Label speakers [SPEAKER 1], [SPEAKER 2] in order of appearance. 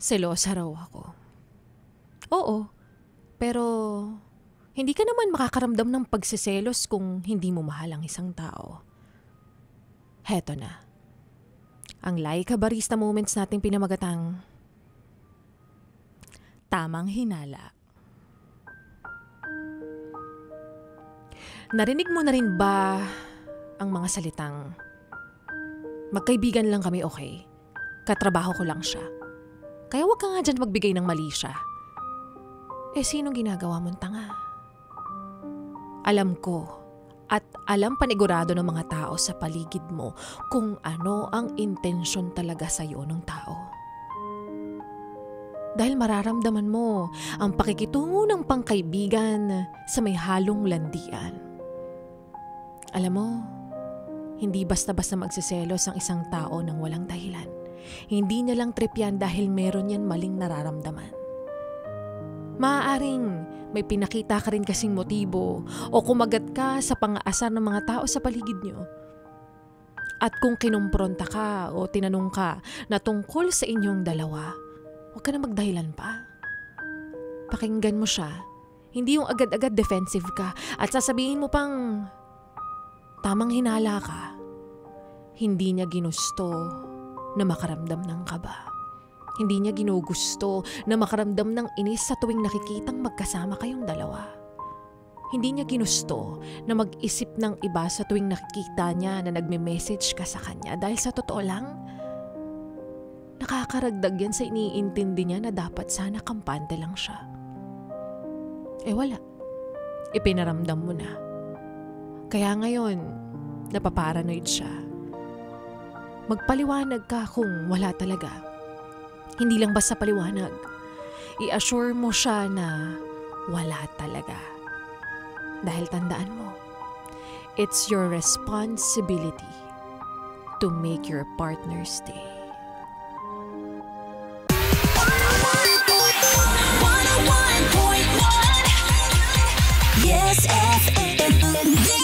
[SPEAKER 1] Selosa raw ako. Oo, pero hindi ka naman makakaramdam ng pagsiselos kung hindi mo mahal ang isang tao. Heto na. Ang Laika Barista Moments nating pinamagatang Tamang Hinala. Narinig mo na rin ba ang mga salitang, magkaibigan lang kami, okay? Katrabaho ko lang siya. Kaya wag ka nga dyan magbigay ng mali siya. Sinong ginagawa mong tanga? Alam ko at alam panigurado ng mga tao sa paligid mo kung ano ang intensyon talaga sa'yo ng tao. Dahil mararamdaman mo ang pakikitungo ng pangkaibigan sa may halong landian. Alam mo, hindi basta-basta magsiselos ang isang tao ng walang dahilan. Hindi niya lang trip yan dahil meron yan maling nararamdaman. Maaaring may pinakita ka rin kasing motibo o kumagat ka sa pang-aasar ng mga tao sa paligid niyo. At kung kinumpronta ka o tinanong ka na tungkol sa inyong dalawa, huwag ka na magdahilan pa. Pakinggan mo siya. Hindi yung agad-agad defensive ka at sasabihin mo pang tamang hinala ka. Hindi niya ginusto na makaramdam ng kaba. Hindi niya ginugusto na makaramdam ng inis sa tuwing nakikitang magkasama kayong dalawa. Hindi niya ginusto na mag-isip ng iba sa tuwing nakikita niya na nagme-message ka sa kanya dahil sa totoo lang, nakakaragdag yan sa iniintindi niya na dapat sana kampante lang siya. Wala. Ipinaramdam mo na. Kaya ngayon, napaparanoid siya. Magpaliwanag ka kung wala talaga. Hindi lang basta paliwanag. I-assure mo siya na wala talaga. Dahil tandaan mo, it's your responsibility to make your partner stay.
[SPEAKER 2] 101.1 Yes FM.